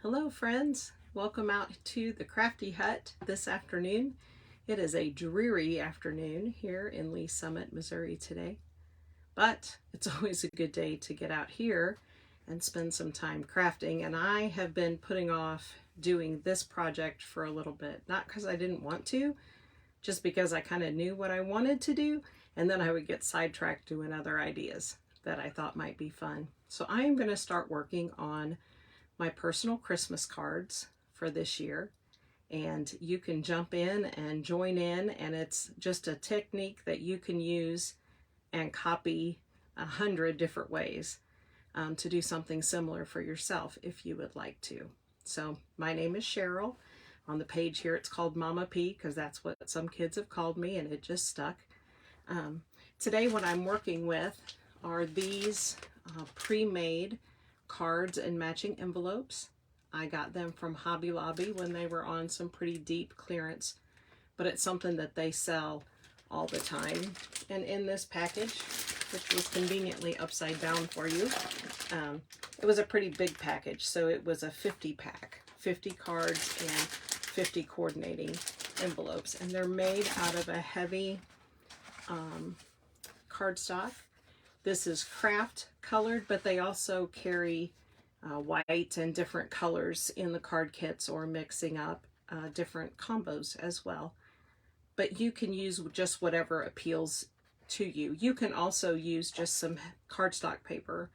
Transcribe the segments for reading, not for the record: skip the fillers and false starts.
Hello friends, welcome out to the Crafty Hut this afternoon. It is a dreary afternoon here in Lee Summit, Missouri today, but it's always a good day to get out here and spend some time crafting. And I have been putting off doing this project for a little bit, not because I didn't want to, just because I kind of knew what I wanted to do, and then I would get sidetracked doing other ideas that I thought might be fun. So I am going to start working on my personal Christmas cards for this year, and you can jump in and join in, and it's just a technique that you can use and copy 100 different ways to do something similar for yourself if you would like to. So my name is Cheryl. On the page here it's called Mama P because that's what some kids have called me, and it just stuck. Today what I'm working with are these pre-made cards and matching envelopes. I got them from Hobby Lobby when they were on some pretty deep clearance, but it's something that they sell all the time. And in this package, which was conveniently upside down for you, it was a pretty big package. So it was a 50 pack, 50 cards and 50 coordinating envelopes. And they're made out of a heavy cardstock. This is craft colored, but they also carry white and different colors in the card kits, or mixing up different combos as well. But you can use just whatever appeals to you. You can also use just some cardstock paper.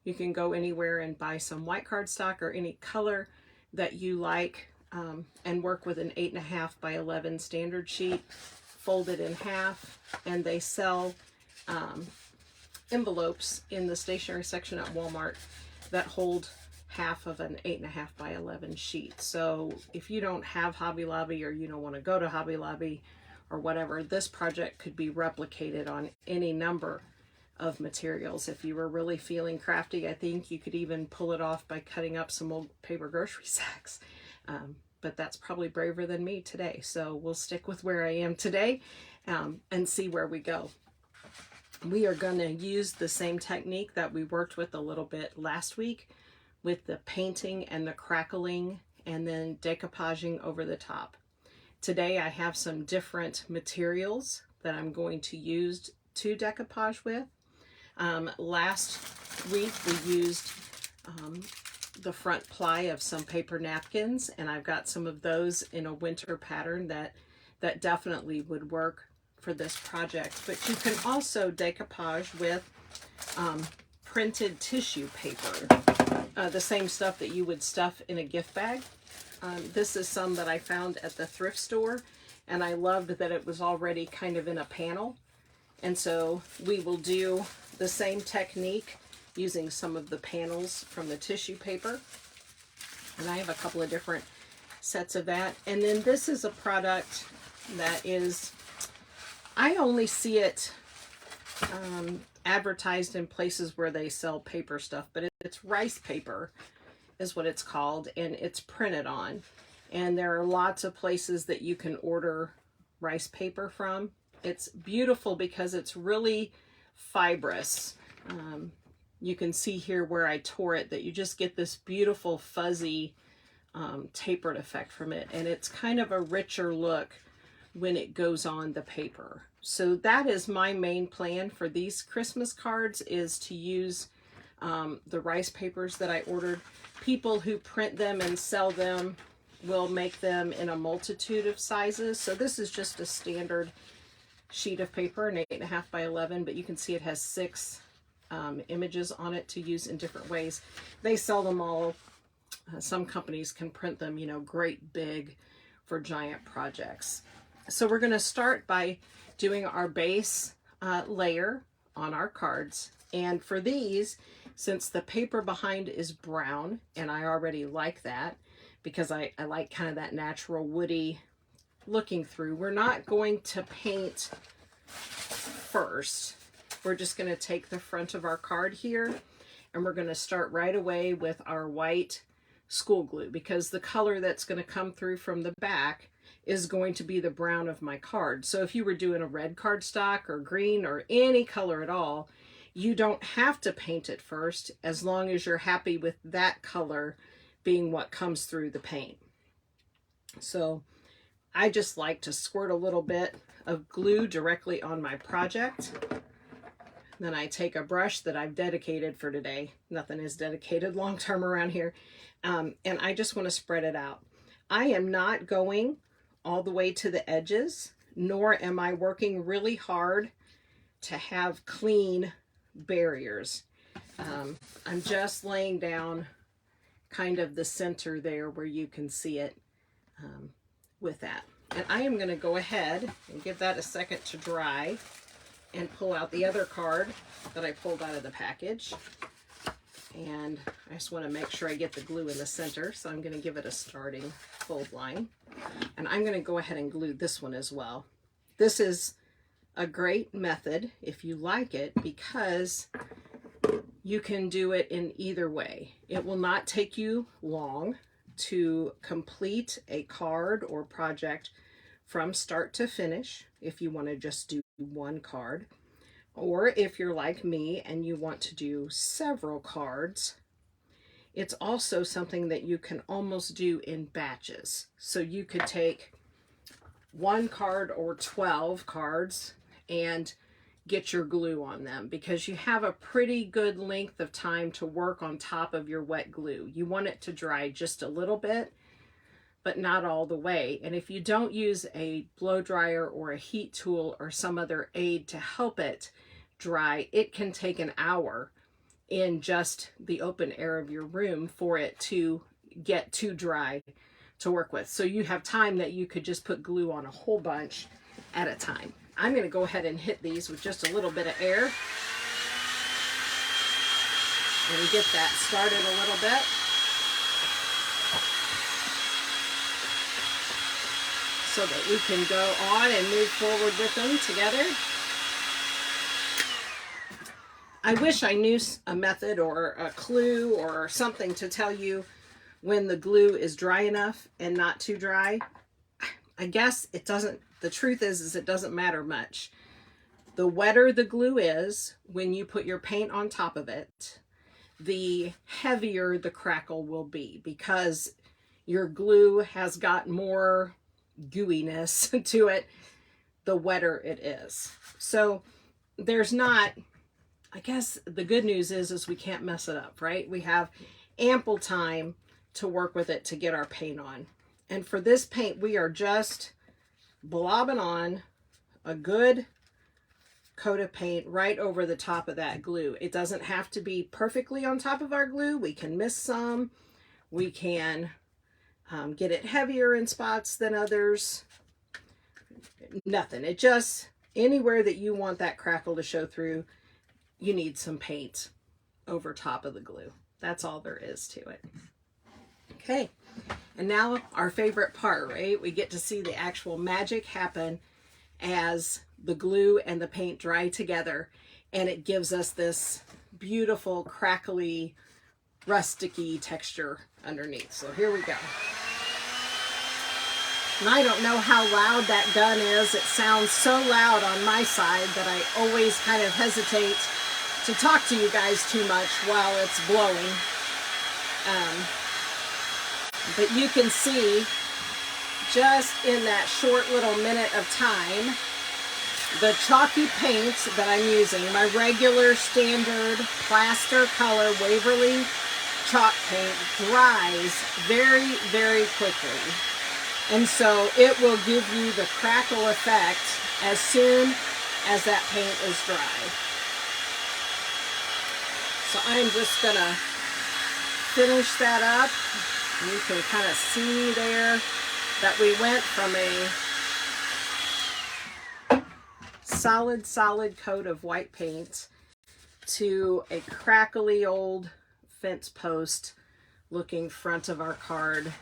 You can go anywhere and buy some white cardstock or any color that you like, and work with an 8.5 by 11 standard sheet, fold it in half, and they sell envelopes in the stationery section at Walmart that hold half of an 8.5 by 11 sheet. So if you don't have Hobby Lobby, or you don't want to go to Hobby Lobby or whatever, this project could be replicated on any number of materials. If you were really feeling crafty, I think you could even pull it off by cutting up some old paper grocery sacks. But that's probably braver than me today. So we'll stick with where I am today and see where we go. We are going to use the same technique that we worked with a little bit last week, with the painting and the crackling and then decoupaging over the top. Today I have some different materials that I'm going to use to decoupage with. Last week we used the front ply of some paper napkins, and I've got some of those in a winter pattern that definitely would work for this project. But you can also decoupage with printed tissue paper, the same stuff that you would stuff in a gift bag. This is some that I found at the thrift store, and I loved that it was already kind of in a panel. And so we will do the same technique using some of the panels from the tissue paper. And I have a couple of different sets of that. And then this is a product that is, I only see it advertised in places where they sell paper stuff, but it's rice paper is what it's called, and it's printed on. And there are lots of places that you can order rice paper from. It's beautiful because it's really fibrous. You can see here where I tore it that you just get this beautiful fuzzy tapered effect from it, and it's kind of a richer look when it goes on the paper. So that is my main plan for these Christmas cards, is to use the rice papers that I ordered. People who print them and sell them will make them in a multitude of sizes. So this is just a standard sheet of paper, an 8.5 by 11, but you can see it has 6 images on it to use in different ways. They sell them all. Some companies can print them, you know, great big for giant projects. So we're going to start by doing our base layer on our cards. And for these, since the paper behind is brown, and I already like that because I like kind of that natural woody looking through, we're not going to paint first. We're just going to take the front of our card here, and we're going to start right away with our white school glue, because the color that's going to come through from the back is going to be the brown of my card. So if you were doing a red cardstock or green or any color at all, you don't have to paint it first, as long as you're happy with that color being what comes through the paint. So I just like to squirt a little bit of glue directly on my project. Then I take a brush that I've dedicated for today. Nothing is dedicated long term around here. And I just want to spread it out. I am not going all the way to the edges, nor am I working really hard to have clean barriers. I'm just laying down kind of the center there where you can see it with that. And I am going to go ahead and give that a second to dry and pull out the other card that I pulled out of the package. And I just want to make sure I get the glue in the center, so I'm going to give it a starting fold line. And I'm going to go ahead and glue this one as well. This is a great method if you like it, because you can do it in either way. It will not take you long to complete a card or project from start to finish if you want to just do one card. Or if you're like me and you want to do several cards, it's also something that you can almost do in batches. So you could take one card or 12 cards and get your glue on them, because you have a pretty good length of time to work on top of your wet glue. You want it to dry just a little bit, but not all the way. And if you don't use a blow dryer or a heat tool or some other aid to help it dry, it can take an hour in just the open air of your room for it to get too dry to work with. So you have time that you could just put glue on a whole bunch at a time. I'm going to go ahead and hit these with just a little bit of air and get that started a little bit. So that we can go on and move forward with them together. I wish I knew a method or a clue or something to tell you when the glue is dry enough and not too dry. I guess it doesn't, the truth is it doesn't matter much. The wetter the glue is when you put your paint on top of it, the heavier the crackle will be, because your glue has got more gooiness to it the wetter it is. So there's not, I guess the good news is we can't mess it up, right? We have ample time to work with it to get our paint on. And for this paint, we are just blobbing on a good coat of paint right over the top of that glue. It doesn't have to be perfectly on top of our glue. We can miss some. We can get it heavier in spots than others. Nothing. It just, anywhere that you want that crackle to show through, you need some paint over top of the glue. That's all there is to it. Okay, and now our favorite part, right? We get to see the actual magic happen as the glue and the paint dry together, and it gives us this beautiful, crackly, rusticy texture underneath. So here we go. And I don't know how loud that gun is. It sounds so loud on my side that I always kind of hesitate to talk to you guys too much while it's blowing. But you can see just in that short little minute of time, the chalky paint that I'm using, my regular standard plaster color Waverly chalk paint, dries very, very quickly. And so it will give you the crackle effect as soon as that paint is dry. So I'm just going to finish that up. You can kind of see there that we went from a solid coat of white paint to a crackly old fence post looking front of our card.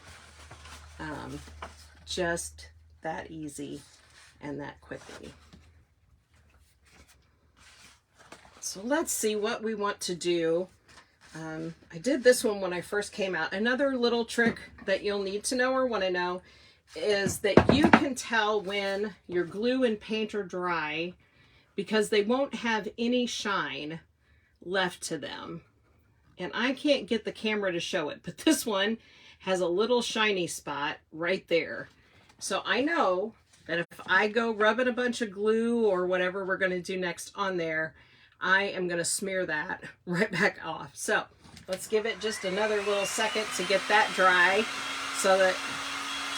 Just that easy and that quickly. So let's see what we want to do. I did this one when I first came out. Another little trick that you'll need to know or want to know is that you can tell when your glue and paint are dry because they won't have any shine left to them and I can't get the camera to show it, but this one has a little shiny spot right there. So I know that if I go rubbing a bunch of glue or whatever we're going to do next on there, I am going to smear that right back off. So let's give it just another little second to get that dry so that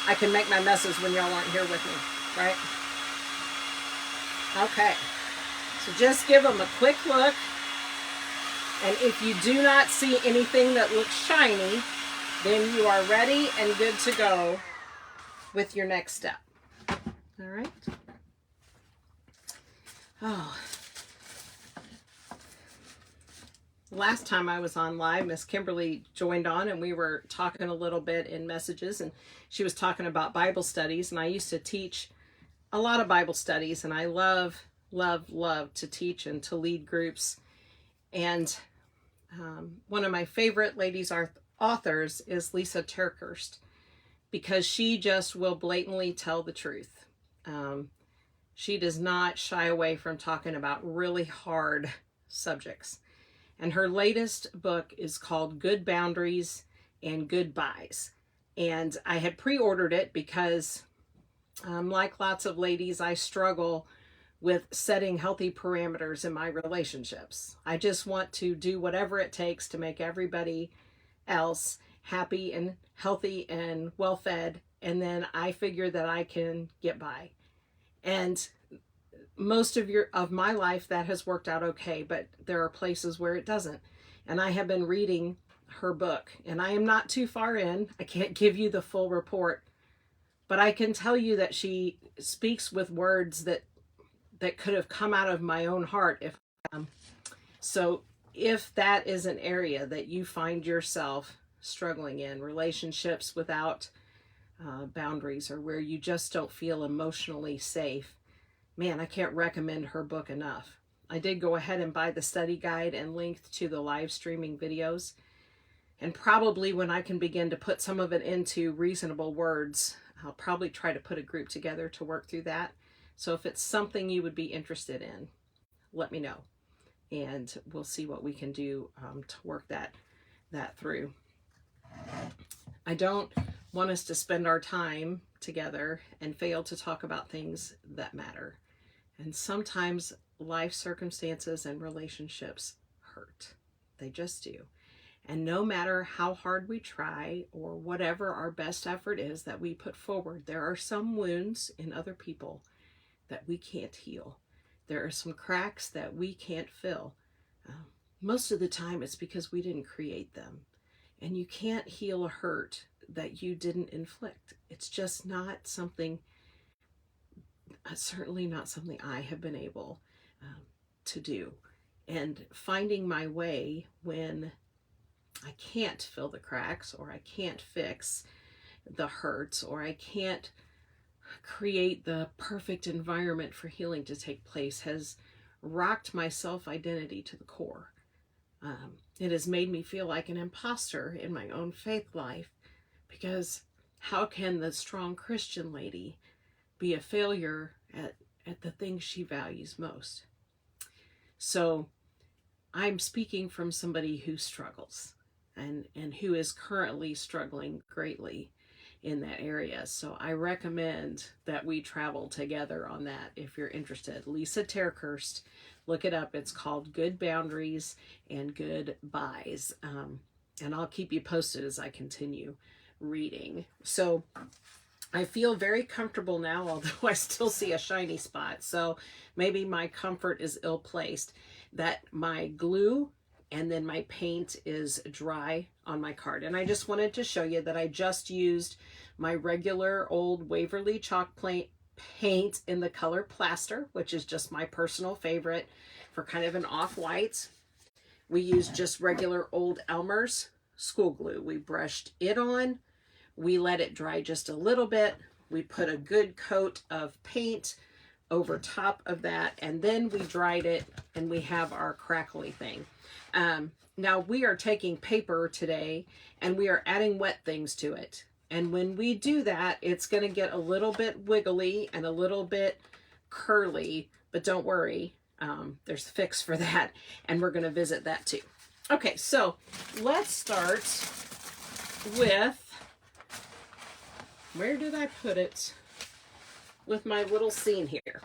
I can make my messes when y'all aren't here with me, right? Okay, so just give them a quick look. And if you do not see anything that looks shiny, then you are ready and good to go with your next step. All right. Oh. Last time I was on live, Miss Kimberly joined on and we were talking a little bit in messages, and she was talking about Bible studies, and I used to teach a lot of Bible studies, and I love to teach and to lead groups. And one of my favorite ladies authors is Lisa TerKeurst, because she just will blatantly tell the truth. She does not shy away from talking about really hard subjects. And her latest book is called Good Boundaries and Goodbyes. And I had pre-ordered it because, like lots of ladies, I struggle with setting healthy parameters in my relationships. I just want to do whatever it takes to make everybody else happy and healthy and well-fed, and then I figure that I can get by. And most of my life that has worked out okay, but there are places where it doesn't. And I have been reading her book, and I am not too far in. I can't give you the full report, but I can tell you that she speaks with words that could have come out of my own heart. So if that is an area that you find yourself struggling in, relationships without boundaries, or where you just don't feel emotionally safe, man, I can't recommend her book enough. I did go ahead and buy the study guide and linked to the live streaming videos. And probably when I can begin to put some of it into reasonable words, I'll probably try to put a group together to work through that. So if it's something you would be interested in, let me know. And we'll see what we can do to work that through. I don't want us to spend our time together and fail to talk about things that matter. And sometimes life circumstances and relationships hurt. They just do. And no matter how hard we try or whatever our best effort is that we put forward, there are some wounds in other people that we can't heal. There are some cracks that we can't fill. Most of the time it's because we didn't create them. And you can't heal a hurt that you didn't inflict. It's just not something, certainly not something I have been able to do. And finding my way when I can't fill the cracks, or I can't fix the hurts, or I can't create the perfect environment for healing to take place has rocked my self-identity to the core. It has made me feel like an imposter in my own faith life, because how can the strong Christian lady be a failure at the things she values most? So I'm speaking from somebody who struggles and who is currently struggling greatly in that area. So I recommend that we travel together on that if you're interested. Lisa TerKeurst, look it up. It's called Good Boundaries and Goodbyes. And I'll keep you posted as I continue reading. So I feel very comfortable now, although I still see a shiny spot. So maybe my comfort is ill-placed, that my glue and then my paint is dry on my card. And I just wanted to show you that I just used my regular old Waverly chalk paint in the color Plaster, which is just my personal favorite for kind of an off-white. We used just regular old Elmer's school glue. We brushed it on. We let it dry just a little bit. We put a good coat of paint over top of that, and then we dried it, and we have our crackly thing. Now we are taking paper today and we are adding wet things to it. And when we do that, it's going to get a little bit wiggly and a little bit curly, but don't worry, there's a fix for that. And we're going to visit that too. Okay, so let's start with, where did I put it? With my little scene here.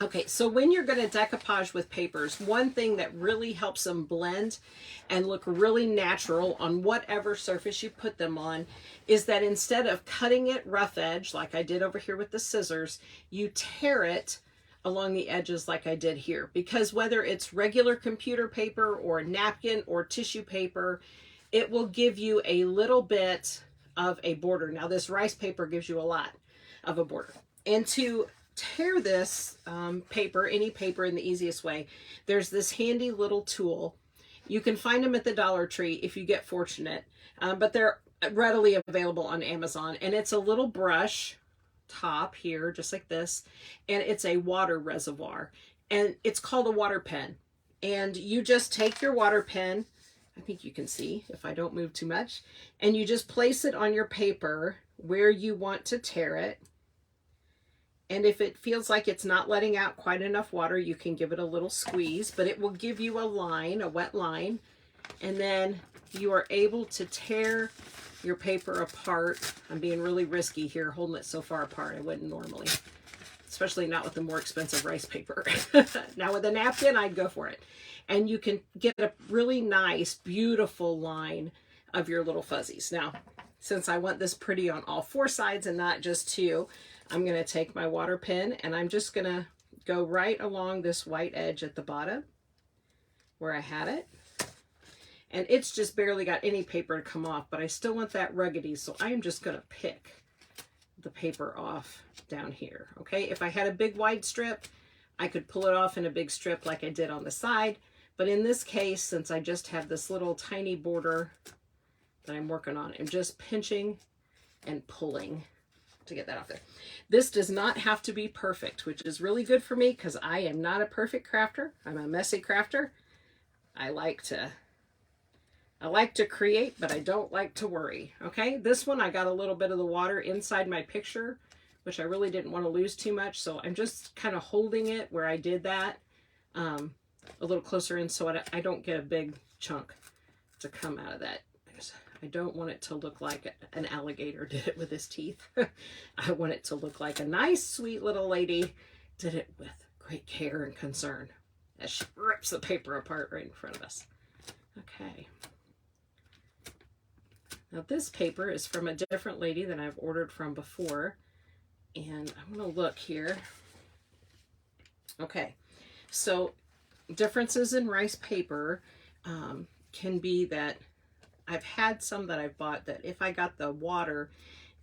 Okay, so when you're going to decoupage with papers, one thing that really helps them blend and look really natural on whatever surface you put them on is that instead of cutting it rough edge, like I did over here with the scissors, you tear it along the edges like I did here. Because whether it's regular computer paper or napkin or tissue paper, it will give you a little bit of a border. Now this rice paper gives you a lot of a border. And to tear this paper, any paper, in the easiest way, there's this handy little tool. You can find them at the Dollar Tree if you get fortunate, but they're readily available on Amazon. And it's a little brush top here, just like this, and it's a water reservoir, and it's called a water pen. And you just take your water pen, I think you can see if I don't move too much, and you just place it on your paper where you want to tear it. And if it feels like it's not letting out quite enough water, you can give it a little squeeze, but it will give you a line, a wet line. And then you are able to tear your paper apart. I'm being really risky here, holding it so far apart. I wouldn't normally, especially not with the more expensive rice paper. Now with a napkin, I'd go for it. And you can get a really nice, beautiful line of your little fuzzies. Now, since I want this pretty on all four sides and not just two, I'm going to take my water pen and I'm just going to go right along this white edge at the bottom where I had it. And it's just barely got any paper to come off, but I still want that ruggedy, so I am just going to pick the paper off down here. Okay, if I had a big wide strip, I could pull it off in a big strip like I did on the side. But in this case, since I just have this little tiny border that I'm working on, I'm just pinching and pulling to get that off there. This does not have to be perfect, which is really good for me because I am not a perfect crafter. I'm a messy crafter. I like to create, but I don't like to worry. Okay, this one I got a little bit of the water inside my picture, which I really didn't want to lose too much, so I'm just kind of holding it where I did that a little closer in so I don't get a big chunk to come out of that. I don't want it to look like an alligator did it with his teeth. I want it to look like a nice, sweet little lady did it with great care and concern as she rips the paper apart right in front of us. Okay. Now this paper is from a different lady than I've ordered from before. And I'm going to look here. Okay. So differences in rice paper can be that I've had some that I've bought that if I got the water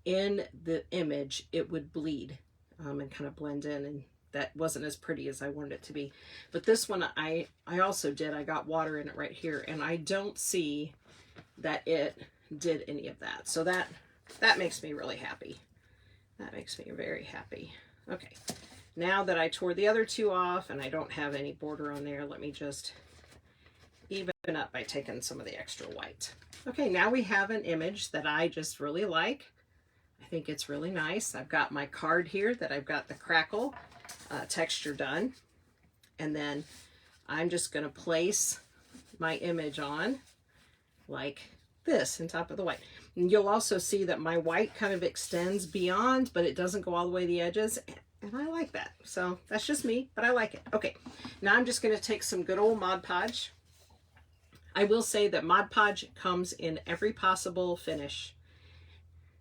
in the image, it would bleed and kind of blend in, and that wasn't as pretty as I wanted it to be. But this one I also did. I got water in it right here, and I don't see that it did any of that. So that makes me really happy. That makes me very happy. Okay, now that I tore the other two off and I don't have any border on there, let me just even up by taking some of the extra white. Okay, now we have an image that I just really like. I think it's really nice. I've got my card here that I've got the crackle texture done. And then I'm just going to place my image on like this on top of the white. And you'll also see that my white kind of extends beyond, but it doesn't go all the way to the edges. And I like that. So that's just me, but I like it. Okay, now I'm just going to take some good old Mod Podge. I will say that Mod Podge comes in every possible finish.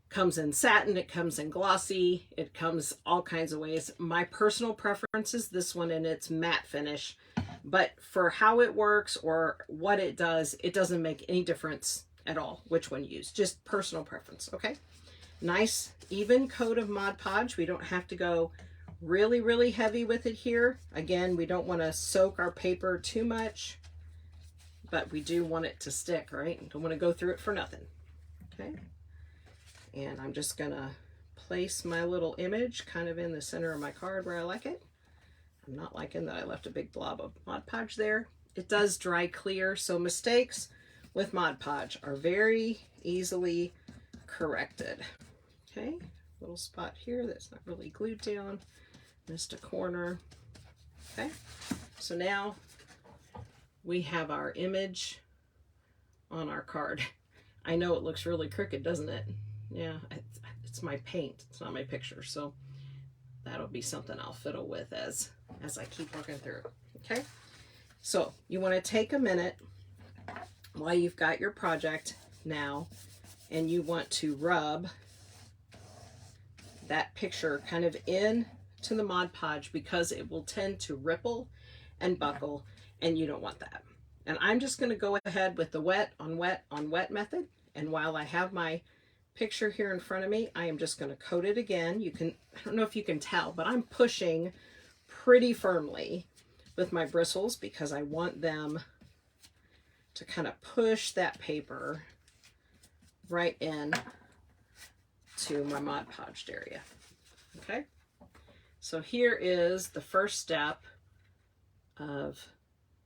Comes in satin, it comes in glossy, it comes all kinds of ways. My personal preference is this one and its matte finish, but for how it works or what it doesn't make any difference at all which one you use. Just personal preference, okay? Nice even coat of Mod Podge. We don't have to go really, really heavy with it here. Again, we don't want to soak our paper too much, but we do want it to stick, right? Don't want to go through it for nothing, okay? And I'm just gonna place my little image kind of in the center of my card where I like it. I'm not liking that I left a big blob of Mod Podge there. It does dry clear, so mistakes with Mod Podge are very easily corrected. Okay, little spot here that's not really glued down. Missed a corner. Okay, so now we have our image on our card. I know it looks really crooked, doesn't it? Yeah, it's my paint. It's not my picture. So that'll be something I'll fiddle with as I keep working through. Okay. So you want to take a minute while you've got your project now, and you want to rub that picture kind of in to the Mod Podge, because it will tend to ripple and buckle, and you don't want that. And I'm just going to go ahead with the wet on wet on wet method. And while I have my picture here in front of me, I am just going to coat it again. You can, I don't know if you can tell, but I'm pushing pretty firmly with my bristles because I want them to kind of push that paper right in to my Mod Podged area. Okay, so here is the first step of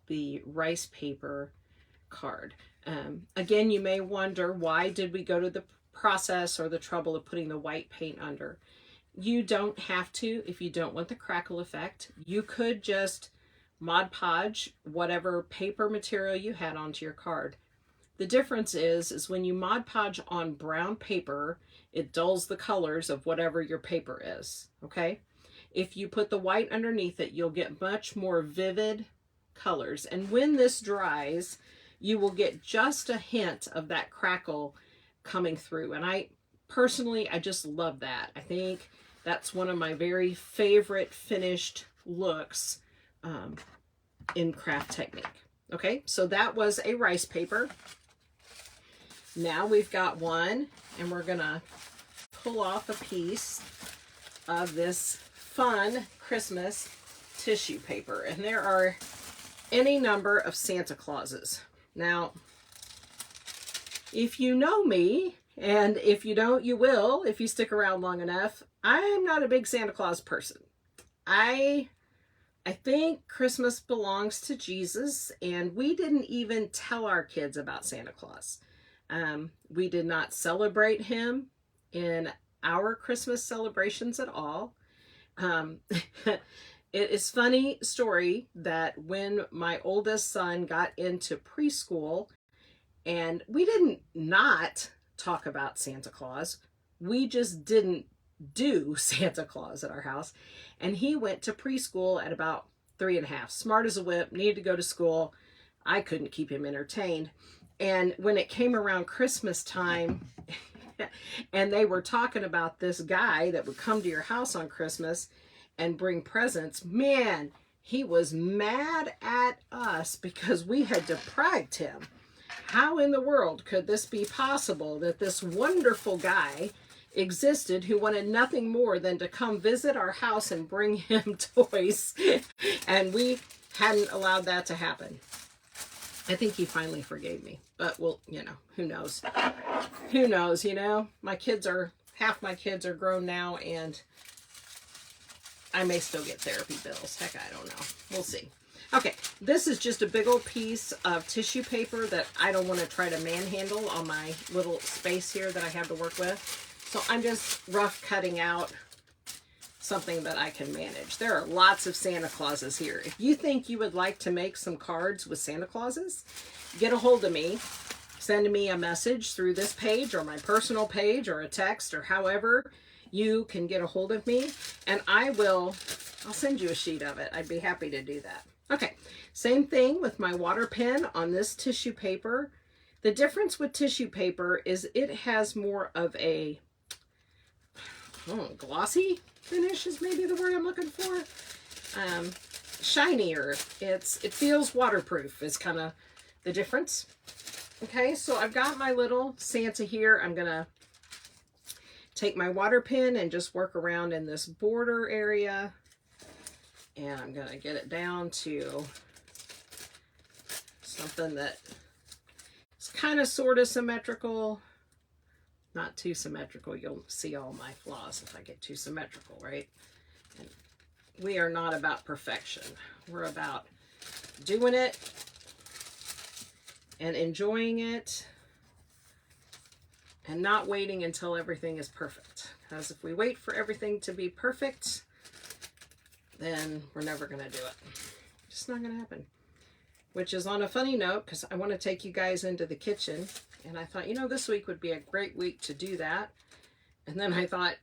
the rice paper card. Again, you may wonder, why did we go to the process or the trouble of putting the white paint under? You don't have to if you don't want the crackle effect. You could just Mod Podge whatever paper material you had onto your card. The difference is when you Mod Podge on brown paper, it dulls the colors of whatever your paper is, okay? If you put the white underneath it, you'll get much more vivid colors. And when this dries, you will get just a hint of that crackle coming through. And I personally just love that. I think that's one of my very favorite finished looks in Craft Technique. Okay, so that was a rice paper. Now we've got one, and we're gonna pull off a piece of this fun Christmas tissue paper. And there are any number of Santa Clauses. Now, if you know me, and if you don't, you will, if you stick around long enough, I'm not a big Santa Claus person. I think Christmas belongs to Jesus, and we didn't even tell our kids about Santa Claus. We did not celebrate him in our Christmas celebrations at all. It is funny story that when my oldest son got into preschool, and we didn't not talk about Santa Claus, we just didn't do Santa Claus at our house. And he went to preschool at about 3.5, smart as a whip, needed to go to school. I couldn't keep him entertained. And when it came around Christmas time, and they were talking about this guy that would come to your house on Christmas and bring presents, man, he was mad at us because we had deprived him. How in the world could this be possible, that this wonderful guy existed who wanted nothing more than to come visit our house and bring him toys, and we hadn't allowed that to happen? I think he finally forgave me, but well, you know, who knows? Who knows, you know? Half my kids are grown now, and I may still get therapy bills. Heck, I don't know. We'll see. Okay, this is just a big old piece of tissue paper that I don't want to try to manhandle on my little space here that I have to work with. So I'm just rough cutting out something that I can manage. There are lots of Santa Clauses here. If you think you would like to make some cards with Santa Clauses, get a hold of me. Send me a message through this page or my personal page or a text or however you can get a hold of me, and I'll send you a sheet of it. I'd be happy to do that. Okay, same thing with my water pen on this tissue paper. The difference with tissue paper is it has more of a glossy finish is maybe the word I'm looking for. Shinier. It feels waterproof is kind of the difference. Okay, so I've got my little Santa here. I'm gonna take my water pen and just work around in this border area, and I'm gonna get it down to something that is kind of sort of symmetrical, not too symmetrical. You'll see all my flaws if I get too symmetrical, right? And we are not about perfection. We're about doing it and enjoying it and not waiting until everything is perfect. Because if we wait for everything to be perfect, then we're never going to do it. Just not going to happen. which is on a funny note because I want to take you guys into the kitchen. And I thought, you know, this week would be a great week to do that. And then I thought,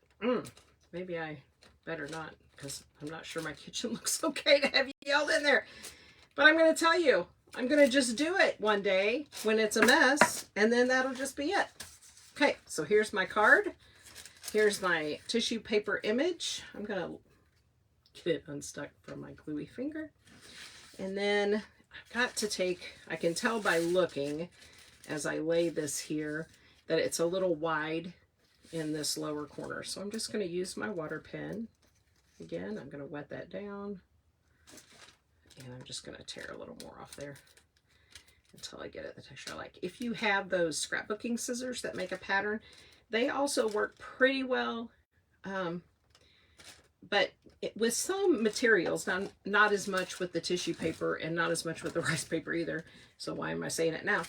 maybe I better not, because I'm not sure my kitchen looks okay to have yelled in there. But I'm going to tell you, I'm going to just do it one day when it's a mess, and then that'll just be it. Okay, so here's my card. Here's my tissue paper image. I'm going to get it unstuck from my gluey finger. And then I've got to take, I can tell by looking as I lay this here that it's a little wide in this lower corner. So I'm just going to use my water pen. Again, I'm going to wet that down. And I'm just going to tear a little more off there until I get it the texture I like. If you have those scrapbooking scissors that make a pattern, they also work pretty well. But with some materials, now not as much with the tissue paper and not as much with the rice paper either. So why am I saying it now?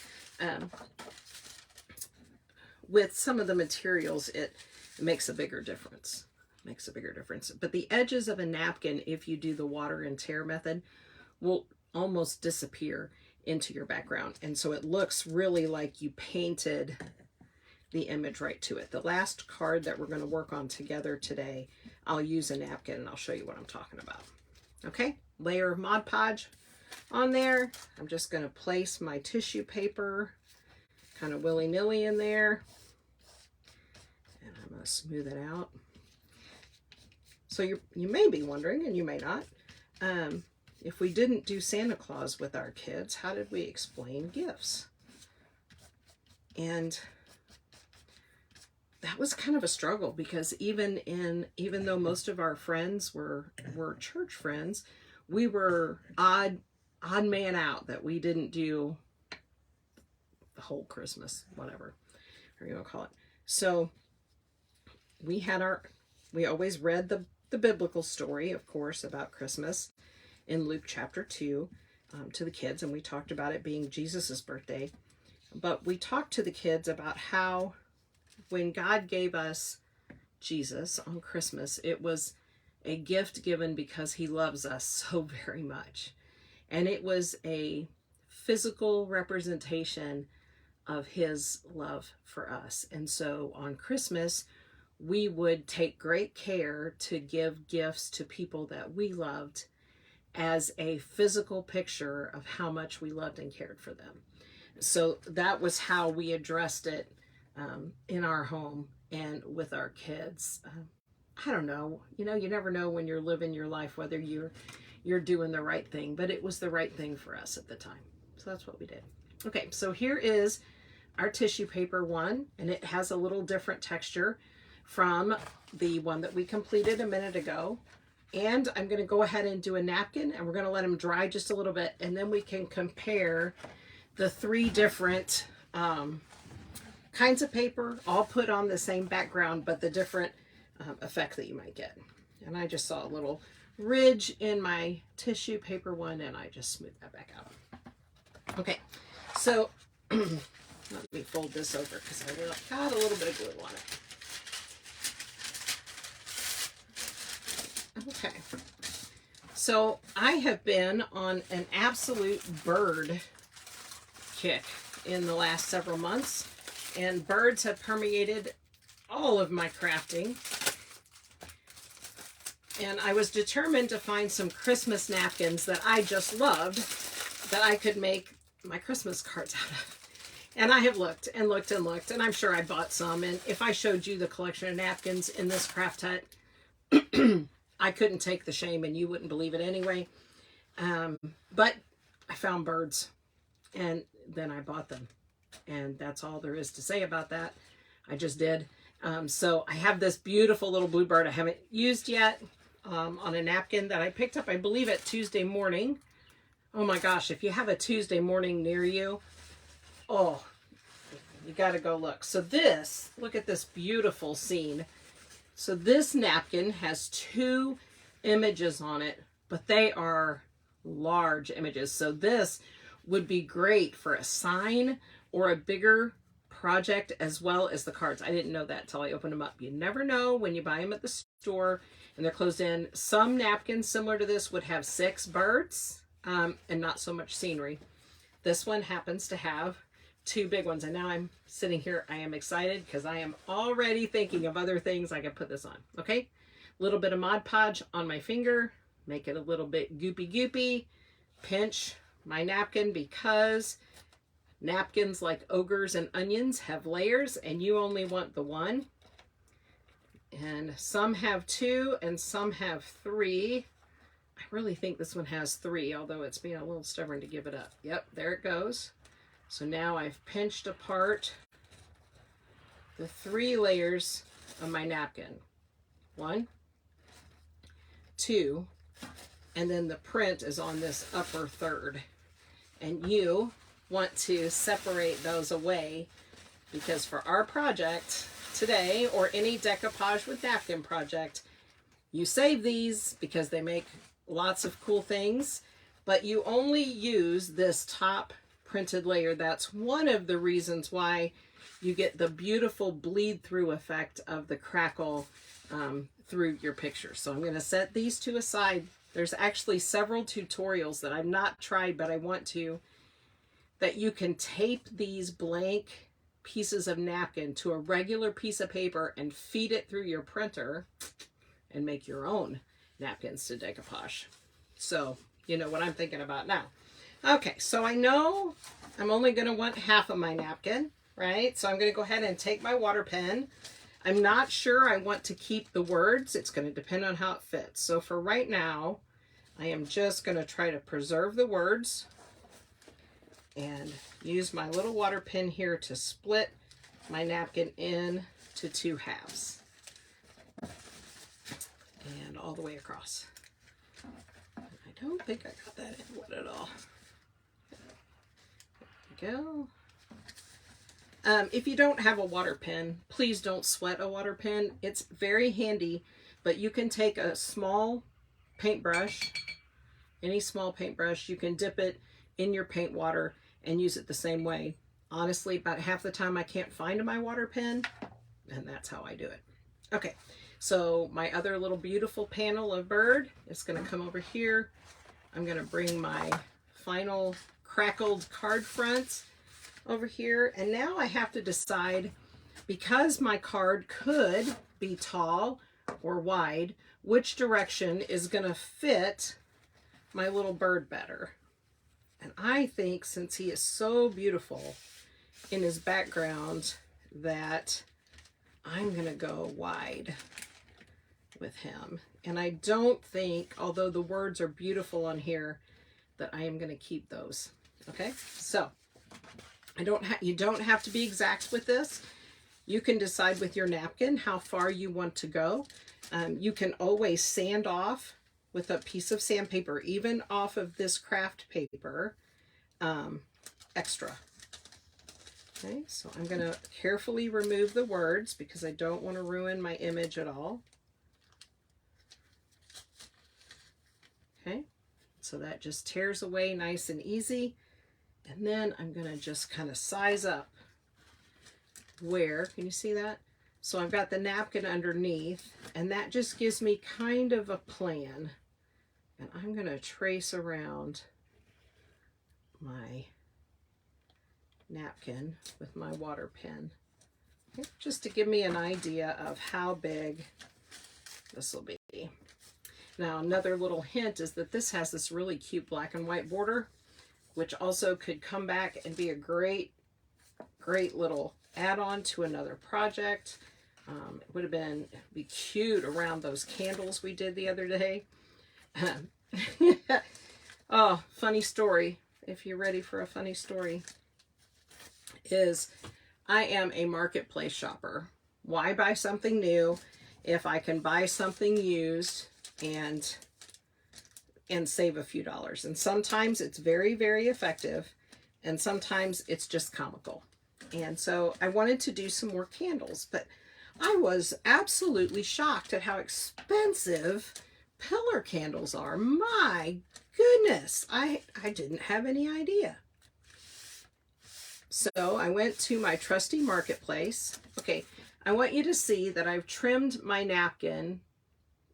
With some of the materials, it makes a bigger difference. But the edges of a napkin, if you do the water and tear method, will almost disappear into your background. And so it looks really like you painted the image right to it. The last card that we're going to work on together today, I'll use a napkin and I'll show you what I'm talking about. Okay, layer of Mod Podge on there. I'm just going to place my tissue paper kind of willy-nilly in there. And I'm going to smooth it out. So you may be wondering, and you may not, if we didn't do Santa Claus with our kids, how did we explain gifts? And that was kind of a struggle, because even though most of our friends were church friends, we were odd man out that we didn't do the whole Christmas, whatever you're gonna call it. So we always read the biblical story, of course, about Christmas in Luke chapter 2 to the kids, and we talked about it being Jesus's birthday. But we talked to the kids about how when God gave us Jesus on Christmas, it was a gift given because he loves us so very much. And it was a physical representation of his love for us. And so on Christmas, we would take great care to give gifts to people that we loved as a physical picture of how much we loved and cared for them. So that was how we addressed it in our home and with our kids. I don't know, you never know when you're living your life whether you're doing the right thing, but it was the right thing for us at the time. So that's what we did. Okay, so here is our tissue paper one, and it has a little different texture from the one that we completed a minute ago. And I'm going to go ahead and do a napkin, and we're going to let them dry just a little bit, and then we can compare the three different kinds of paper, all put on the same background, but the different effect that you might get. And I just saw a little ridge in my tissue paper one, and I just smoothed that back out. Okay, so let me fold this over because I got a little bit of glue on it. Okay, so I have been on an absolute bird kick in the last several months, and birds have permeated all of my crafting. And I was determined to find some Christmas napkins that I just loved that I could make my Christmas cards out of. And I have looked and looked and looked, and I'm sure I bought some. And if I showed you the collection of napkins in this craft hut, I couldn't take the shame, and you wouldn't believe it anyway. But I found birds, and then I bought them. And that's all there is to say about that. I just did. So I have this beautiful little blue bird I haven't used yet on a napkin that I picked up, I believe, at Tuesday morning. Oh my gosh, if you have a Tuesday morning near you, oh, you got to go look. So this, look at this beautiful scene. So this napkin has two images on it, but they are large images. So this would be great for a sign or a bigger project, as well as the cards. I didn't know that until I opened them up. You never know when you buy them at the store and they're closed in. Some napkins similar to this would have 6 birds. and not so much scenery. This one happens to have two big ones. And now I'm sitting here, I am excited because I am already thinking of other things I can put this on. Okay, a little bit of Mod Podge on my finger, make it a little bit goopy, pinch my napkin, because napkins, like ogres and onions, have layers and you only want the one. And some have two and some have three. I really think this one has three, although it's being a little stubborn to give it up. Yep, there it goes. So now I've pinched apart the 3 layers of my napkin. 1, 2, and then the print is on this upper third. And you want to separate those away, because for our project today, or any decoupage with napkin project, you save these because they make lots of cool things, but you only use this top printed layer. That's one of the reasons why you get the beautiful bleed through effect of the crackle through your picture. So I'm going to set these two aside. There's actually several tutorials that I've not tried, but I want to, that you can tape these blank pieces of napkin to a regular piece of paper and feed it through your printer and make your own napkins to decoupage. So you know what I'm thinking about now. Okay, so I know I'm only going to want half of my napkin, right? So I'm going to go ahead and take my water pen. I'm not sure I want to keep the words. It's going to depend on how it fits. So for right now, I am just going to try to preserve the words and use my little water pen here to split my napkin into 2 halves and all the way across. I don't think I got that in wet at all. There we go. If you don't have a water pen, please don't sweat a water pen. It's very handy, but you can take a small paintbrush, any small paintbrush, you can dip it in your paint water and use it the same way. Honestly, about half the time I can't find my water pen, and that's how I do it. Okay, so my other little beautiful panel of bird is going to come over here. I'm going to bring my final crackled card fronts over here, and now I have to decide, because my card could be tall or wide, which direction is going to fit my little bird better. And I think, since he is so beautiful in his background, that I'm going to go wide with him. And I don't think, although the words are beautiful on here, that I am going to keep those. Okay, so you don't have to be exact with this. You can decide with your napkin how far you want to go. You can always sand off with a piece of sandpaper, even off of this craft paper, extra. Okay, so I'm going to carefully remove the words because I don't want to ruin my image at all. Okay, so that just tears away nice and easy. And then I'm going to just kind of size up where, can you see that? So I've got the napkin underneath, and that just gives me kind of a plan. And I'm going to trace around my napkin with my water pen, just to give me an idea of how big this will be. Now, another little hint is that this has this really cute black and white border, which also could come back and be a great little add-on to another project. It would have be cute around those candles we did the other day. Oh, funny story, if you're ready for a funny story, is I am a marketplace shopper. Why buy something new if I can buy something used and save a few dollars? And sometimes it's very, very effective, and sometimes it's just comical. And so I wanted to do some more candles, but I was absolutely shocked at how expensive pillar candles are. My goodness, I didn't have any idea. So I went to my trusty marketplace. Okay, I want you to see that I've trimmed my napkin,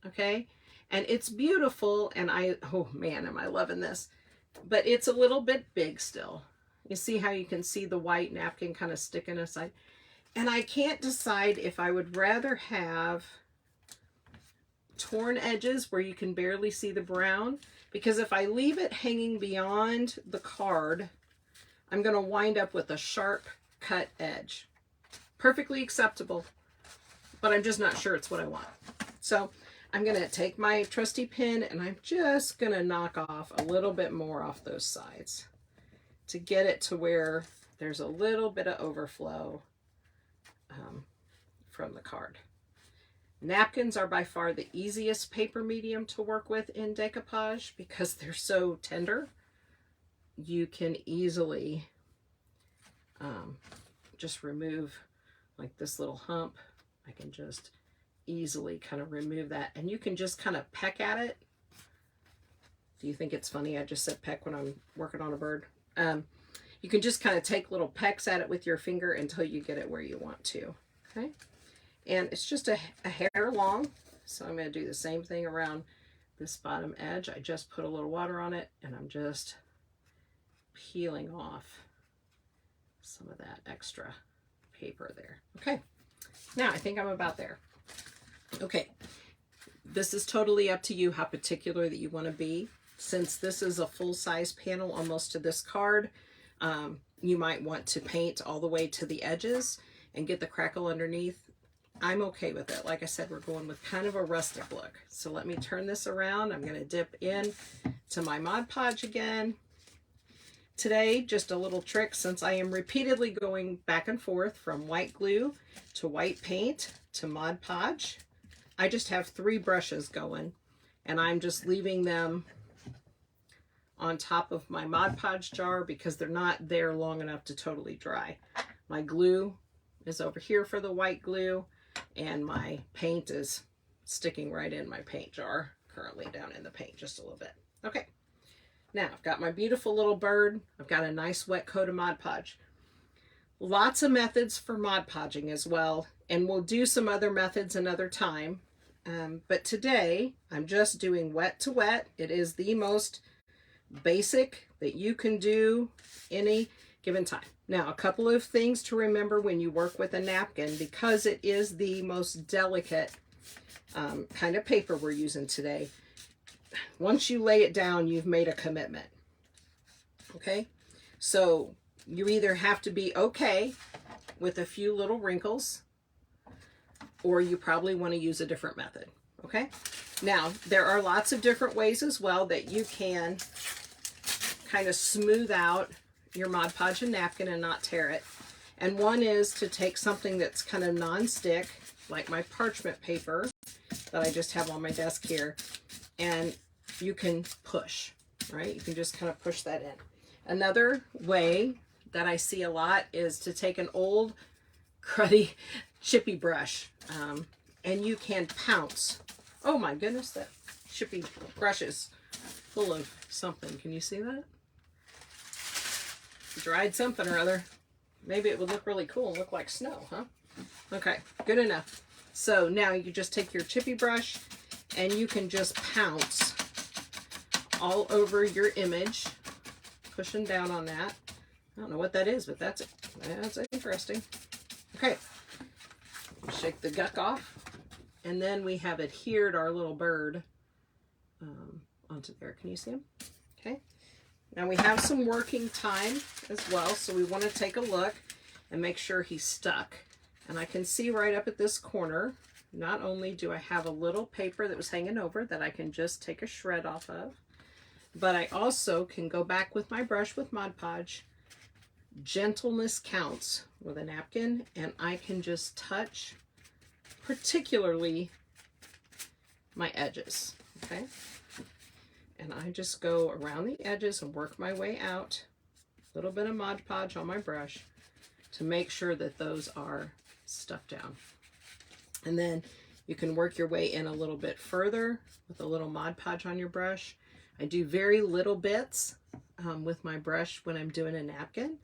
okay? And it's beautiful, and oh man, am I loving this. but it's a little bit big still. You see how you can see the white napkin kind of sticking aside? And I can't decide if I would rather have torn edges where you can barely see the brown, because if I leave it hanging beyond the card, I'm going to wind up with a sharp cut edge. Perfectly acceptable, but I'm just not sure it's what I want. So I'm going to take my trusty pin and I'm just going to knock off a little bit more off those sides to get it to where there's a little bit of overflow from the card. Napkins are by far the easiest paper medium to work with in decoupage because they're so tender. You can easily just remove like this little hump. I can just easily kind of remove that, and you can just kind of peck at it. Do you think it's funny I just said peck when I'm working on a bird? You can just kind of take little pecks at it with your finger until you get it where you want to. Okay, and it's just a hair long, so I'm going to do the same thing around this bottom edge. I just put a little water on it and I'm just peeling off some of that extra paper there. Okay, now I think I'm about there. Okay, this is totally up to you how particular that you want to be. Since this is a full-size panel almost to this card, you might want to paint all the way to the edges and get the crackle underneath. I'm okay with it. Like I said, we're going with kind of a rustic look. So let me turn this around. I'm going to dip in to my Mod Podge again. Today, just a little trick, since I am repeatedly going back and forth from white glue to white paint to Mod Podge, I just have 3 brushes going, and I'm just leaving them on top of my Mod Podge jar because they're not there long enough to totally dry. My glue is over here for the white glue, and my paint is sticking right in my paint jar, currently down in the paint just a little bit. Okay. Now, I've got my beautiful little bird. I've got a nice wet coat of Mod Podge. Lots of methods for Mod Podging as well, and we'll do some other methods another time. But today, I'm just doing wet to wet. It is the most basic that you can do any given time. Now, a couple of things to remember when you work with a napkin, because it is the most delicate kind of paper we're using today. Once you lay it down, you've made a commitment. Okay, so you either have to be okay with a few little wrinkles, or you probably want to use a different method. Okay, now there are lots of different ways as well that you can kind of smooth out your Mod Podge and napkin and not tear it. And one is to take something that's kind of non-stick, like my parchment paper that I just have on my desk here, and you can push, right? You can just kind of push that in. Another way that I see a lot is to take an old cruddy chippy brush, and you can pounce. Oh my goodness, that chippy brush is full of something. Can you see that? Dried something or other. Maybe it would look really cool and look like snow, huh? Okay, good enough. So now you just take your chippy brush and you can just pounce all over your image, pushing down on that. I don't know what that is, but that's interesting. Okay, shake the guck off, and then we have adhered our little bird onto there. Can you see him? Okay. Now we have some working time as well, so we want to take a look and make sure he's stuck. And I can see right up at this corner, not only do I have a little paper that was hanging over that I can just take a shred off of, but I also can go back with my brush with Mod Podge. Gentleness counts with a napkin, and I can just touch particularly my edges, okay? And I just go around the edges and work my way out. A little bit of Mod Podge on my brush to make sure that those are stuck down. And then you can work your way in a little bit further with a little Mod Podge on your brush. I do very little bits with my brush when I'm doing a napkin.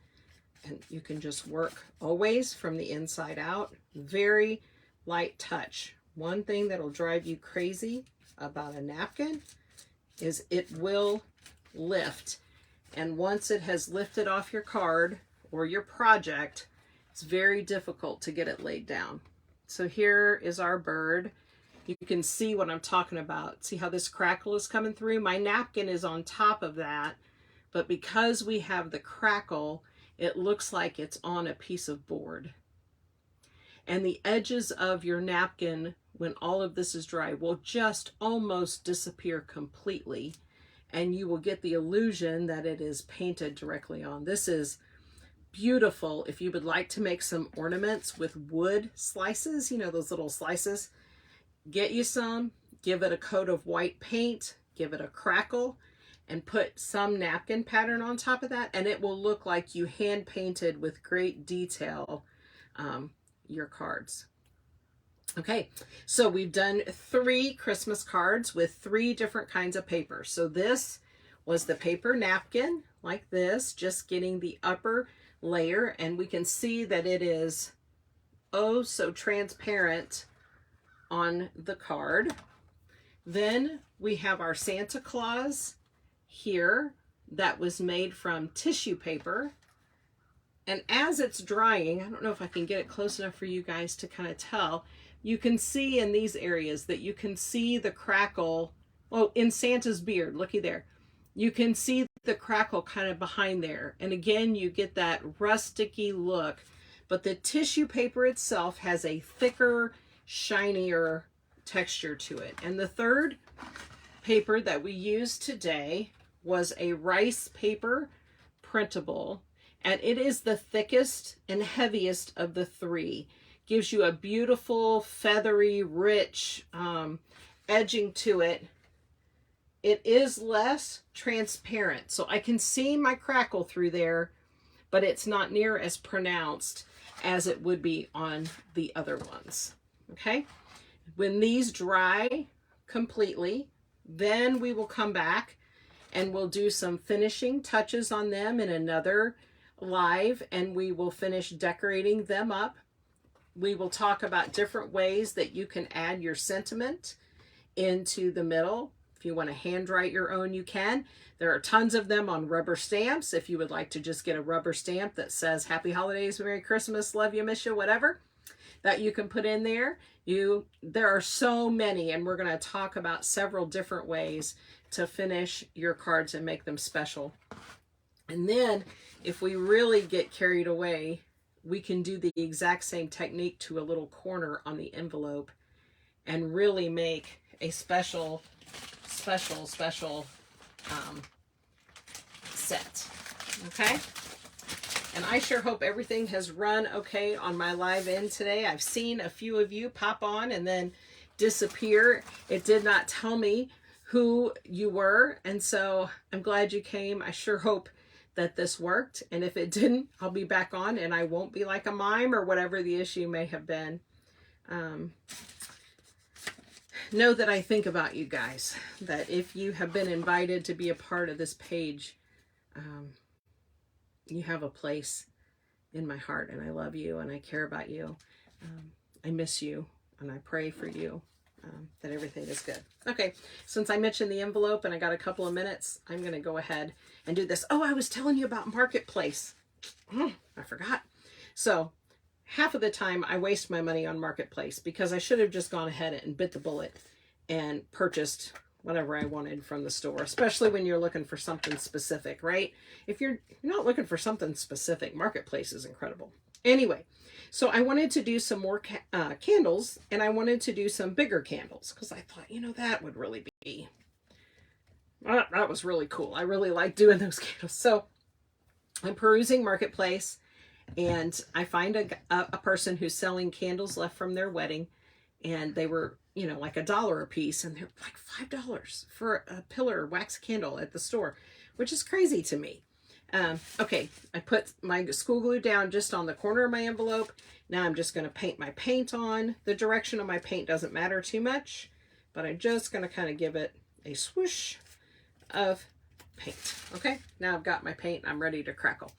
And you can just work always from the inside out. Very light touch. One thing that'll drive you crazy about a napkin is it will lift And once it has lifted off your card or your project, it's very difficult to get it laid down. So here is our bird. You can see what I'm talking about. See how this crackle is coming through? My napkin is on top of that, but because we have the crackle, it looks like it's on a piece of board. And the edges of your napkin, when all of this is dry, will just almost disappear completely. And you will get the illusion that it is painted directly on. This is beautiful if you would like to make some ornaments with wood slices, you know, those little slices. Get you some, give it a coat of white paint, give it a crackle, and put some napkin pattern on top of that, and it will look like you hand painted with great detail your cards. Okay, so we've done 3 Christmas cards with 3 different kinds of paper. So this was the paper napkin, like this, just getting the upper layer, and we can see that it is oh so transparent on the card. Then we have our Santa Claus here that was made from tissue paper. And as it's drying, I don't know if I can get it close enough for you guys to kind of tell, you can see in these areas that you can see the crackle. Oh, in Santa's beard, looky there. You can see the crackle kind of behind there. And again, you get that rusticy look, but the tissue paper itself has a thicker, shinier texture to it. And the third paper that we used today was a rice paper printable, and it is the thickest and heaviest of the 3. Gives you a beautiful, feathery, rich edging to it. It is less transparent, so I can see my crackle through there, but it's not near as pronounced as it would be on the other ones. Okay, when these dry completely, then we will come back and we'll do some finishing touches on them in another live, and we will finish decorating them up. We will talk about different ways that you can add your sentiment into the middle. If you want to handwrite your own, you can. There are tons of them on rubber stamps. If you would like to just get a rubber stamp that says Happy Holidays, Merry Christmas, love you, miss you, whatever, that you can put in there. There are so many, and we're going to talk about several different ways to finish your cards and make them special. And then if we really get carried away, we can do the exact same technique to a little corner on the envelope and really make a special set. Okay? And I sure hope everything has run okay on my live end today. I've seen a few of you pop on and then disappear. It did not tell me who you were, and so I'm glad you came. I sure hope that this worked, and if it didn't, I'll be back on and I won't be like a mime or whatever the issue may have been. Know that I think about you guys, that if you have been invited to be a part of this page, you have a place in my heart, and I love you and I care about you. I miss you and I pray for you, that everything is good. Okay, since I mentioned the envelope and I got a couple of minutes, I'm going to go ahead and do this. Oh, I was telling you about Marketplace. I forgot. So half of the time I waste my money on Marketplace because I should have just gone ahead and bit the bullet and purchased whatever I wanted from the store, especially when you're looking for something specific, right? If you're not looking for something specific, Marketplace is incredible. Anyway, so I wanted to do some more candles, and I wanted to do some bigger candles because I thought, you know, that would really be, that was really cool. I really like doing those candles. So I'm perusing Marketplace, and I find a person who's selling candles left from their wedding, and they were, you know, like $1 a piece, and they're like $5 for a pillar wax candle at the store, which is crazy to me. Okay, I put my school glue down just on the corner of my envelope. Now I'm just going to paint my paint on. The direction of my paint doesn't matter too much, but I'm just going to kind of give it a swoosh of paint. Okay, now I've got my paint. I'm ready to crackle.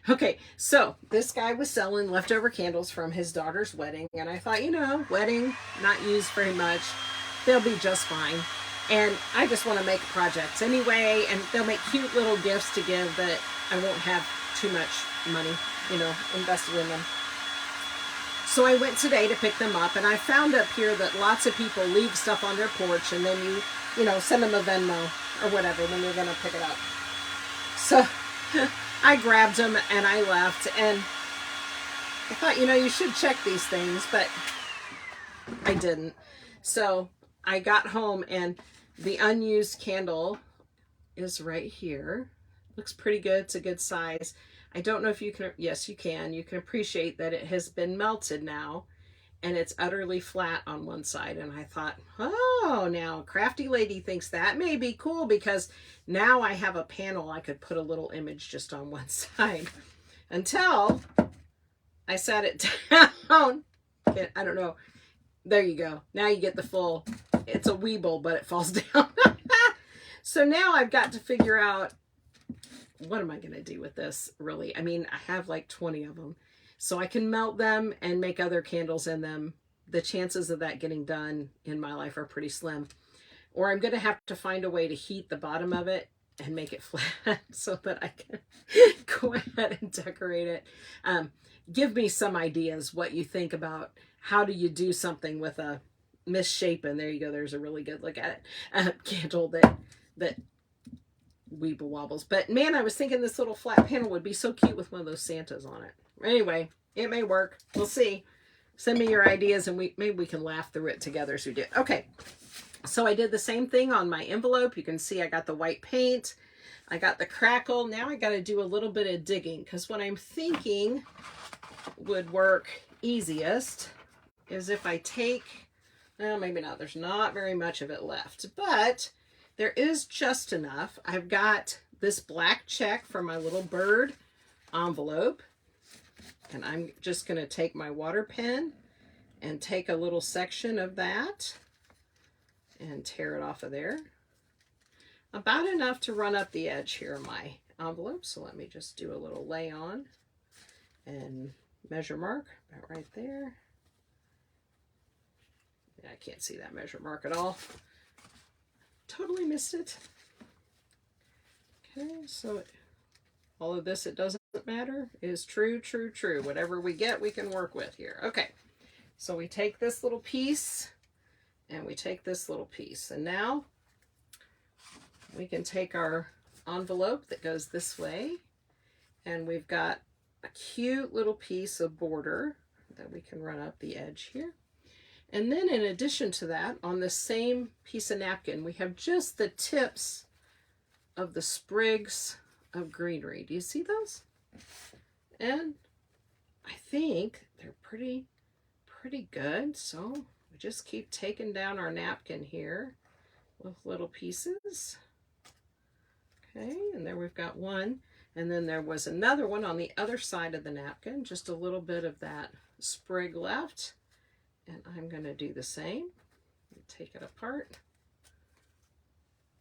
Okay, so this guy was selling leftover candles from his daughter's wedding, and I thought, you know, wedding, not used very much. They'll be just fine. And I just want to make projects anyway, and they'll make cute little gifts to give that I won't have too much money, you know, invested in them. So I went today to pick them up, and I found up here that lots of people leave stuff on their porch, and then you know, send them a Venmo or whatever when you're going to pick it up. So I grabbed them and I left, and I thought, you know, you should check these things, but I didn't. So I got home, and the unused candle is right here. Looks pretty good. It's a good size. I don't know if you can, yes, you can appreciate that it has been melted now, and it's utterly flat on one side. And I thought, oh, now crafty lady thinks that may be cool, because now I have a panel I could put a little image just on one side, until I sat it down. I don't know. There you go. Now you get the full, it's a Weeble, but it falls down. So now I've got to figure out, what am I going to do with this, really? I mean, I have like 20 of them. So I can melt them and make other candles in them. The chances of that getting done in my life are pretty slim. Or I'm going to have to find a way to heat the bottom of it and make it flat so that I can go ahead and decorate it. Give me some ideas what you think about how do you do something with a misshapen, there you go, there's a really good look at it, candle that weeble wobbles. But man, I was thinking this little flat panel would be so cute with one of those Santas on it. Anyway, it may work. We'll see. Send me your ideas, and maybe we can laugh through it together as we do. Okay, so I did the same thing on my envelope. You can see I got the white paint. I got the crackle. Now I got to do a little bit of digging, because what I'm thinking would work easiest is if I take, well, maybe not. There's not very much of it left, but there is just enough. I've got this black check for my little bird envelope, and I'm just going to take my water pen and take a little section of that and tear it off of there. About enough to run up the edge here of my envelope. So let me just do a little lay on and measure mark about right there. Yeah, I can't see that measure mark at all. Totally missed it. Okay, so all of this, it doesn't matter, is true, true, true. Whatever we get, we can work with here. Okay, so we take this little piece and we take this little piece, and now we can take our envelope that goes this way, and we've got a cute little piece of border that we can run up the edge here. And then in addition to that, on the same piece of napkin, we have just the tips of the sprigs of greenery. Do you see those? And I think they're pretty good. So we just keep taking down our napkin here with little pieces. Okay, and there we've got one. And then there was another one on the other side of the napkin, just a little bit of that sprig left. And I'm going to do the same. Take it apart.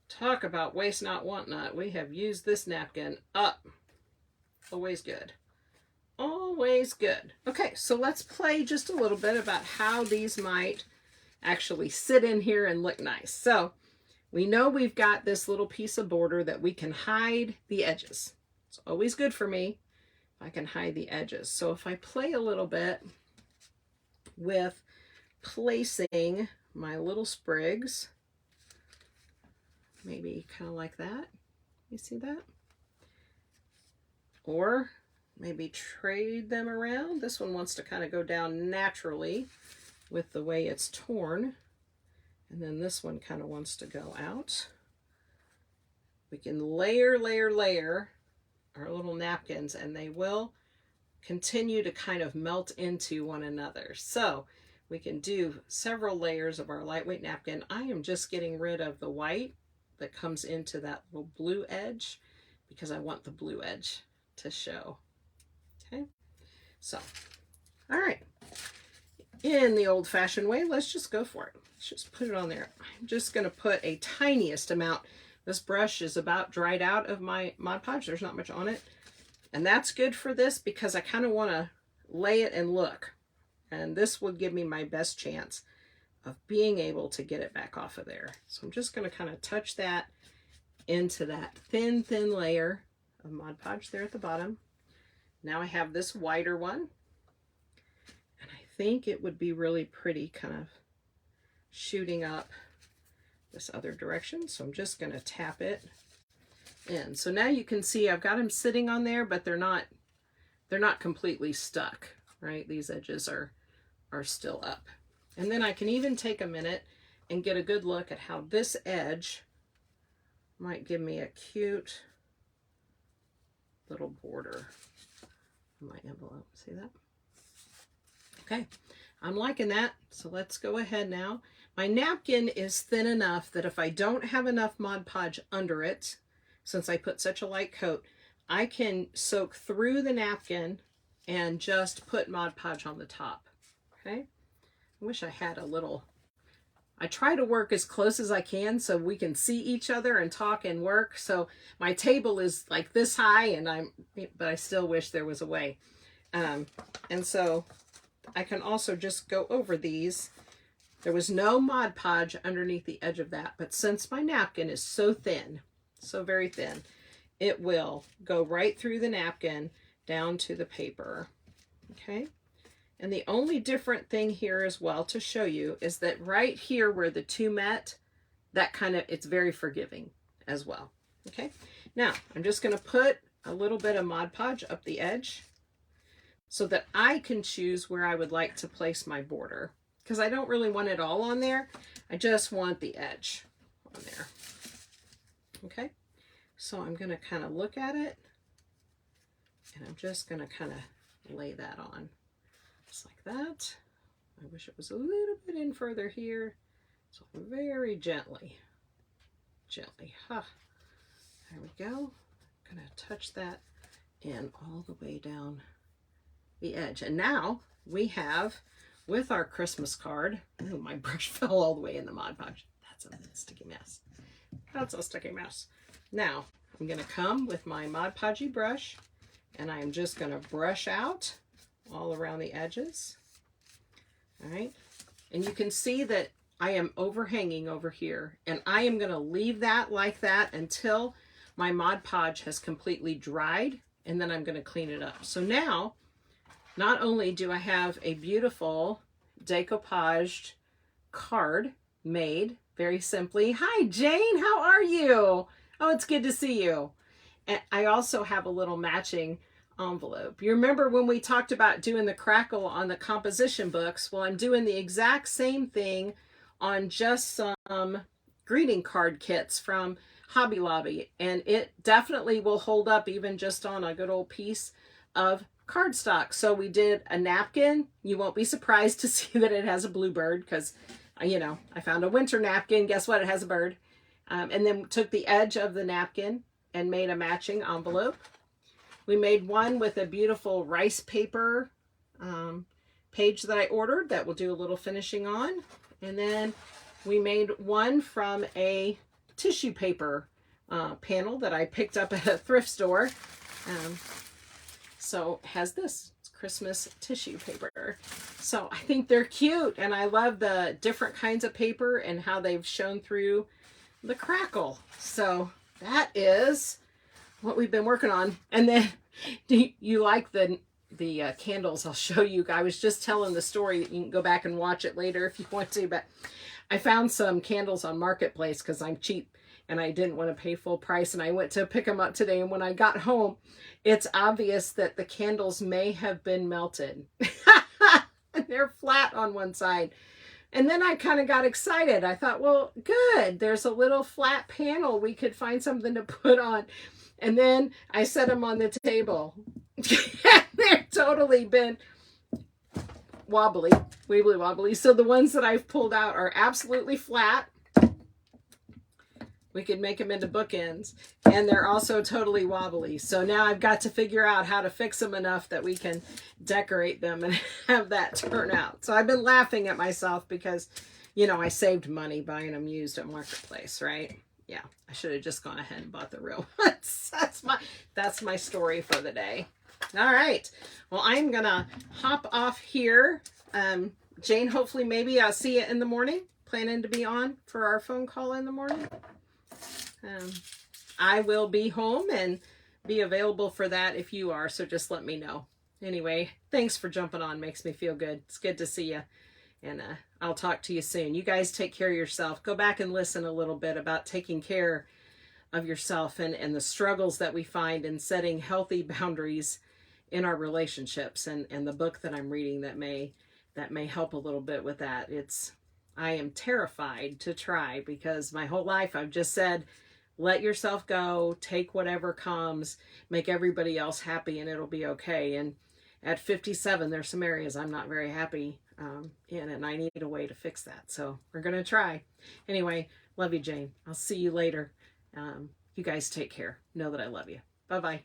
Talk about waste not, want not. We have used this napkin up. Always good. Always good. Okay, so let's play just a little bit about how these might actually sit in here and look nice. So we know we've got this little piece of border that we can hide the edges. It's always good for me if I can hide the edges. So if I play a little bit with placing my little sprigs, maybe kind of like that. You see that? Or maybe trade them around. This one wants to kind of go down naturally with the way it's torn. And then this one kind of wants to go out. We can layer, layer, layer our little napkins, and they will continue to kind of melt into one another. So we can do several layers of our lightweight napkin. I am just getting rid of the white that comes into that little blue edge because I want the blue edge to show. Okay, so, all right. In the old-fashioned way, let's just go for it. Let's just put it on there. I'm just going to put a tiniest amount. This brush is about dried out of my Mod Podge. There's not much on it. And that's good for this because I kind of want to lay it and look. And this will give me my best chance of being able to get it back off of there. So I'm just going to kind of touch that into that thin layer of Mod Podge there at the bottom. Now I have this wider one, and I think it would be really pretty kind of shooting up this other direction. So I'm just going to tap it in. So now you can see I've got them sitting on there, but they're not completely stuck, right? These edges are still up. And then I can even take a minute and get a good look at how this edge might give me a cute little border on my envelope. See that? Okay, I'm liking that. So let's go ahead now. My napkin is thin enough that if I don't have enough Mod Podge under it, since I put such a light coat, I can soak through the napkin and just put Mod Podge on the top. Okay, I wish I had a little, I try to work as close as I can so we can see each other and talk and work. So my table is like this high, and but I still wish there was a way. And so I can also just go over these. There was no Mod Podge underneath the edge of that, but since my napkin is so thin, so very thin, it will go right through the napkin down to the paper. Okay. And the only different thing here as well to show you is that right here where the two met, that kind of, it's very forgiving as well. Okay. Now I'm just going to put a little bit of Mod Podge up the edge so that I can choose where I would like to place my border, because I don't really want it all on there. I just want the edge on there. Okay. So I'm going to kind of look at it, and I'm just going to kind of lay that on. Just like that. I wish it was a little bit in further here. So very gently, there we go. I'm gonna touch that in all the way down the edge. And now we have, with our Christmas card, oh, my brush fell all the way in the Mod Podge. That's a sticky mess. That's a sticky mess. Now I'm gonna come with my Mod Podge brush, and I'm just gonna brush out all around the edges. All right, and you can see that I am overhanging over here, and I am going to leave that like that until my Mod Podge has completely dried, and then I'm going to clean it up. So now, not only do I have a beautiful decoupaged card made very simply. Hi Jane, how are you? Oh, it's good to see you. And I also have a little matching envelope. You remember when we talked about doing the crackle on the composition books? Well, I'm doing the exact same thing on just some greeting card kits from Hobby Lobby, and it definitely will hold up even just on a good old piece of cardstock. So we did a napkin. You won't be surprised to see that it has a bluebird, because you know, I found a winter napkin. Guess what? It has a bird. And then took the edge of the napkin and made a matching envelope. We made one with a beautiful rice paper page that I ordered that we'll do a little finishing on. And then we made one from a tissue paper panel that I picked up at a thrift store. So it has this, it's Christmas tissue paper. So I think they're cute, and I love the different kinds of paper and how they've shown through the crackle. So that is what we've been working on. And then, do you like the candles? I'll show you. I was just telling the story. You can go back and watch it later if you want to, but I found some candles on Marketplace because I'm cheap and I didn't want to pay full price, and I went to pick them up today, and when I got home, it's obvious that the candles may have been melted. They're flat on one side. And then I kind of got excited. I thought, well, good. There's a little flat panel. We could find something to put on. And then I set them on the table. They're totally been wobbly, wibbly wobbly. So the ones that I've pulled out are absolutely flat. We could make them into bookends. And they're also totally wobbly. So now I've got to figure out how to fix them enough that we can decorate them and have that turn out. So I've been laughing at myself because, you know, I saved money buying them used at Marketplace, right? Yeah, I should have just gone ahead and bought the real ones. That's my story for the day. All right. Well, I'm going to hop off here. Jane, hopefully maybe I'll see you in the morning. Planning to be on for our phone call in the morning. I will be home and be available for that if you are, so just let me know. Anyway, thanks for jumping on. Makes me feel good. It's good to see you. And I'll talk to you soon. You guys take care of yourself. Go back and listen a little bit about taking care of yourself and the struggles that we find in setting healthy boundaries in our relationships, and the book that I'm reading that may help a little bit with that. I am terrified to try, because my whole life I've just said, let yourself go, take whatever comes, make everybody else happy, and it'll be okay. And at 57, there's some areas I'm not very happy in, and I need a way to fix that. So we're going to try. Anyway, love you, Jane. I'll see you later. You guys take care. Know that I love you. Bye-bye.